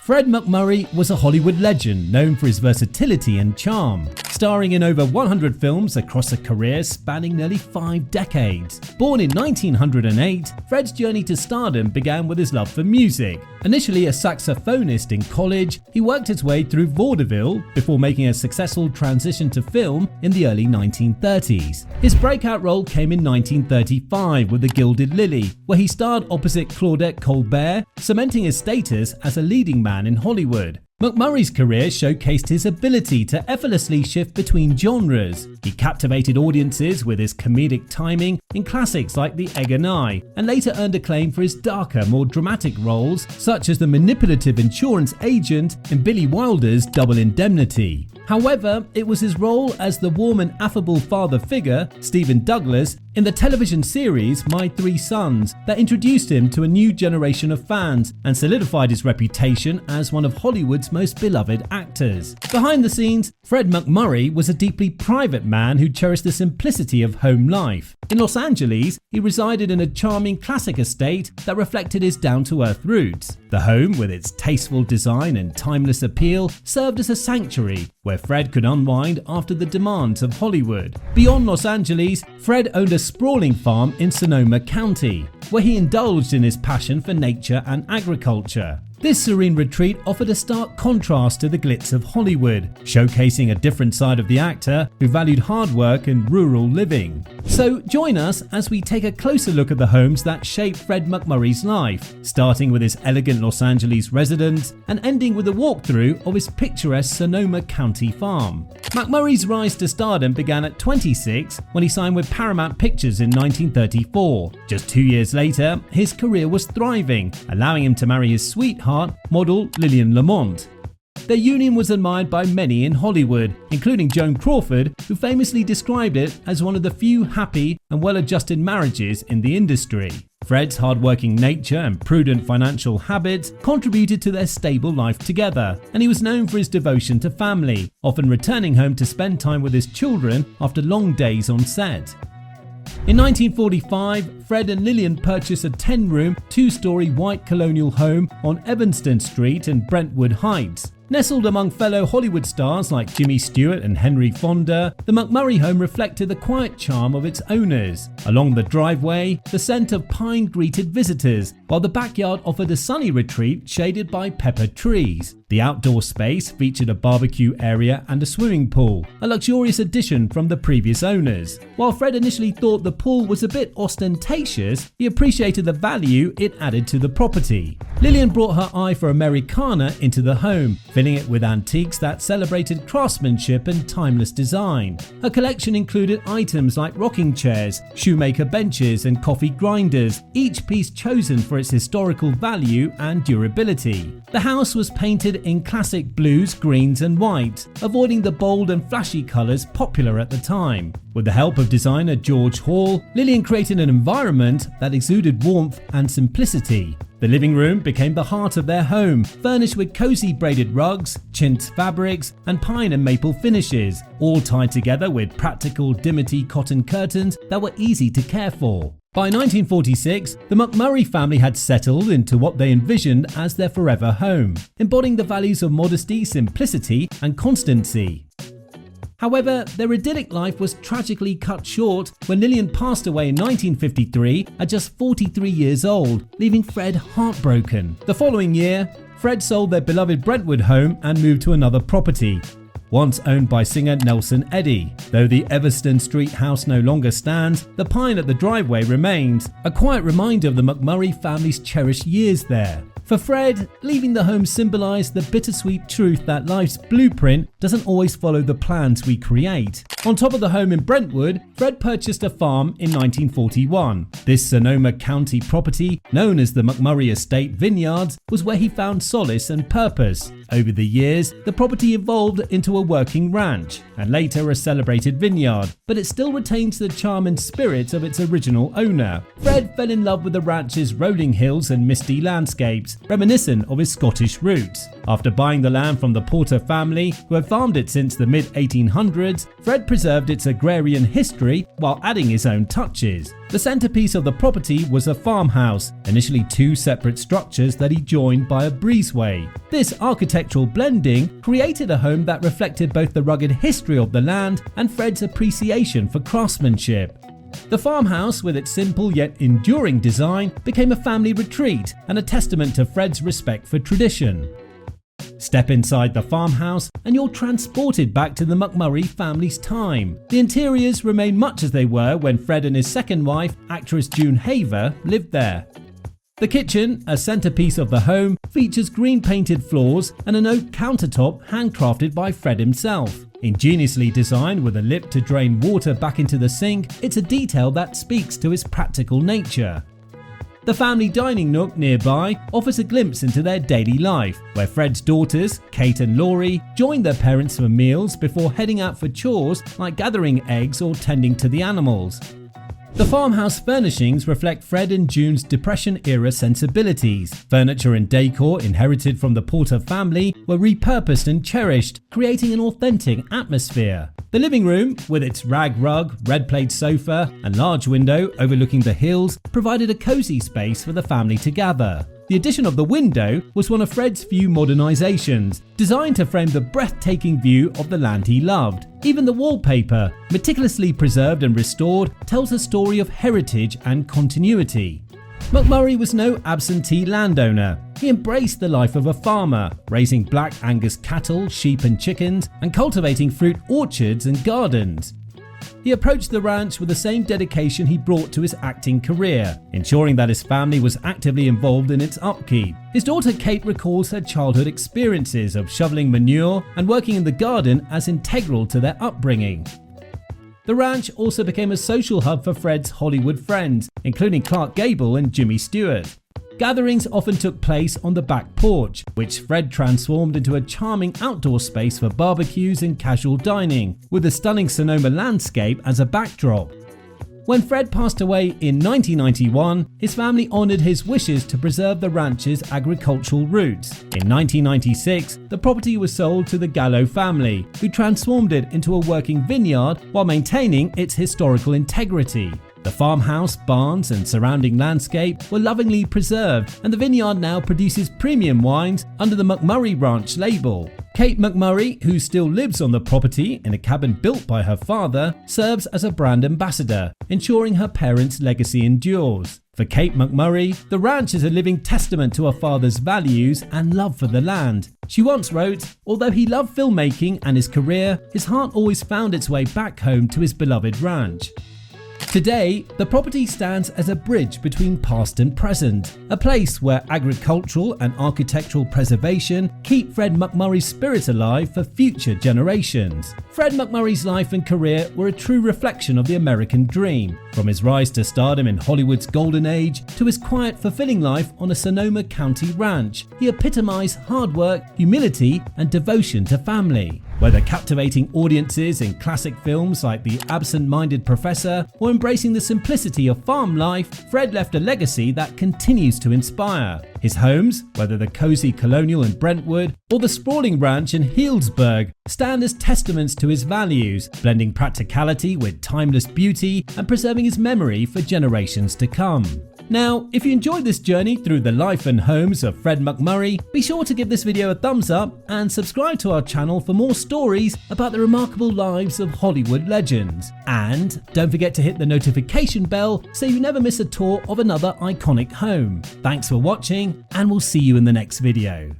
Fred MacMurray was a Hollywood legend known for his versatility and charm, starring in over 100 films across a career spanning nearly 5 decades. Born in 1908, Fred's journey to stardom began with his love for music. Initially a saxophonist in college, he worked his way through vaudeville before making a successful transition to film in the early 1930s. His breakout role came in 1935 with The Gilded Lily, where he starred opposite Claudette Colbert, cementing his status as a leading man in Hollywood. MacMurray's career showcased his ability to effortlessly shift between genres. He captivated audiences with his comedic timing in classics like The Egg and I, and later earned acclaim for his darker, more dramatic roles, such as the manipulative insurance agent in Billy Wilder's Double Indemnity. However, it was his role as the warm and affable father figure, Stephen Douglas, in the television series My Three Sons that introduced him to a new generation of fans and solidified his reputation as one of Hollywood's most beloved actors. Behind the scenes, Fred MacMurray was a deeply private man who cherished the simplicity of home life. In Los Angeles, he resided in a charming classic estate that reflected his down-to-earth roots. The home, with its tasteful design and timeless appeal, served as a sanctuary where Fred could unwind after the demands of Hollywood. Beyond Los Angeles, Fred owned a sprawling farm in Sonoma County, where he indulged in his passion for nature and agriculture. This serene retreat offered a stark contrast to the glitz of Hollywood, showcasing a different side of the actor who valued hard work and rural living. So join us as we take a closer look at the homes that shaped Fred MacMurray's life, starting with his elegant Los Angeles residence and ending with a walkthrough of his picturesque Sonoma County farm. MacMurray's rise to stardom began at 26 when he signed with Paramount Pictures in 1934. Just 2 years later, his career was thriving, allowing him to marry his sweetheart, model Lillian Lamont. Their union was admired by many in Hollywood, including Joan Crawford, who famously described it as one of the few happy and well-adjusted marriages in the industry. Fred's hard-working nature and prudent financial habits contributed to their stable life together, and he was known for his devotion to family, often returning home to spend time with his children after long days on set. In 1945, Fred and Lillian purchased a 10-room, 2-story white colonial home on Evanston Street in Brentwood Heights. Nestled among fellow Hollywood stars like Jimmy Stewart and Henry Fonda, the MacMurray home reflected the quiet charm of its owners. Along the driveway, the scent of pine greeted visitors, while the backyard offered a sunny retreat shaded by pepper trees. The outdoor space featured a barbecue area and a swimming pool, a luxurious addition from the previous owners. While Fred initially thought the pool was a bit ostentatious, he appreciated the value it added to the property. Lillian brought her eye for Americana into the home, filling it with antiques that celebrated craftsmanship and timeless design. Her collection included items like rocking chairs, shoemaker benches, and coffee grinders, each piece chosen for its historical value and durability. The house was painted in classic blues, greens, and white, avoiding the bold and flashy colours popular at the time. With the help of designer George Hall, Lillian created an environment that exuded warmth and simplicity. The living room became the heart of their home, furnished with cozy braided rugs, chintz fabrics, and pine and maple finishes, all tied together with practical dimity cotton curtains that were easy to care for. By 1946, the MacMurray family had settled into what they envisioned as their forever home, embodying the values of modesty, simplicity, and constancy. However, their idyllic life was tragically cut short when Lillian passed away in 1953 at just 43 years old, leaving Fred heartbroken. The following year, Fred sold their beloved Brentwood home and moved to another property, once owned by singer Nelson Eddy. Though the Evanston Street house no longer stands, the pine at the driveway remains, a quiet reminder of the MacMurray family's cherished years there. For Fred, leaving the home symbolized the bittersweet truth that life's blueprint doesn't always follow the plans we create. On top of the home in Brentwood, Fred purchased a farm in 1941. This Sonoma County property, known as the MacMurray Estate Vineyards, was where he found solace and purpose. Over the years, the property evolved into a working ranch and later a celebrated vineyard, but it still retains the charm and spirit of its original owner. Fred fell in love with the ranch's rolling hills and misty landscapes, reminiscent of his Scottish roots. After buying the land from the Porter family, who had farmed it since the mid-1800s, Fred preserved its agrarian history while adding his own touches. The centerpiece of the property was a farmhouse, initially two separate structures that he joined by a breezeway. This architectural blending created a home that reflected both the rugged history of the land and Fred's appreciation for craftsmanship. The farmhouse, with its simple yet enduring design, became a family retreat and a testament to Fred's respect for tradition. Step inside the farmhouse and you're transported back to the MacMurray family's time. The interiors remain much as they were when Fred and his second wife, actress June Haver, lived there. The kitchen, a centerpiece of the home, features green-painted floors and an oak countertop handcrafted by Fred himself. Ingeniously designed with a lip to drain water back into the sink, it's a detail that speaks to his practical nature. The family dining nook nearby offers a glimpse into their daily life, where Fred's daughters, Kate and Laurie, join their parents for meals before heading out for chores like gathering eggs or tending to the animals. The farmhouse furnishings reflect Fred and June's Depression-era sensibilities. Furniture and decor inherited from the Porter family were repurposed and cherished, creating an authentic atmosphere. The living room, with its rag rug, red plaid sofa, and large window overlooking the hills, provided a cozy space for the family to gather. The addition of the window was one of Fred's few modernizations, designed to frame the breathtaking view of the land he loved. Even the wallpaper, meticulously preserved and restored, tells a story of heritage and continuity. MacMurray was no absentee landowner. He embraced the life of a farmer, raising Black Angus cattle, sheep and chickens, and cultivating fruit orchards and gardens. He approached the ranch with the same dedication he brought to his acting career, ensuring that his family was actively involved in its upkeep. His daughter Kate recalls her childhood experiences of shoveling manure and working in the garden as integral to their upbringing. The ranch also became a social hub for Fred's Hollywood friends, including Clark Gable and Jimmy Stewart. Gatherings often took place on the back porch, which Fred transformed into a charming outdoor space for barbecues and casual dining, with the stunning Sonoma landscape as a backdrop. When Fred passed away in 1991, his family honored his wishes to preserve the ranch's agricultural roots. In 1996, the property was sold to the Gallo family, who transformed it into a working vineyard while maintaining its historical integrity. The farmhouse, barns, and surrounding landscape were lovingly preserved, and the vineyard now produces premium wines under the MacMurray Ranch label. Kate MacMurray, who still lives on the property in a cabin built by her father, serves as a brand ambassador, ensuring her parents' legacy endures. For Kate MacMurray, the ranch is a living testament to her father's values and love for the land. She once wrote, "Although he loved filmmaking and his career, his heart always found its way back home to his beloved ranch." Today, the property stands as a bridge between past and present, a place where agricultural and architectural preservation keep Fred MacMurray's spirit alive for future generations. Fred MacMurray's life and career were a true reflection of the American dream. From his rise to stardom in Hollywood's golden age to his quiet, fulfilling life on a Sonoma County ranch, he epitomized hard work, humility, and devotion to family. Whether captivating audiences in classic films like The Absent-Minded Professor or embracing the simplicity of farm life, Fred left a legacy that continues to inspire. His homes, whether the cozy colonial in Brentwood or the sprawling ranch in Healdsburg, stand as testaments to his values, blending practicality with timeless beauty and preserving his memory for generations to come. Now, if you enjoyed this journey through the life and homes of Fred MacMurray, be sure to give this video a thumbs up and subscribe to our channel for more stories about the remarkable lives of Hollywood legends. And don't forget to hit the notification bell so you never miss a tour of another iconic home. Thanks for watching, and we'll see you in the next video.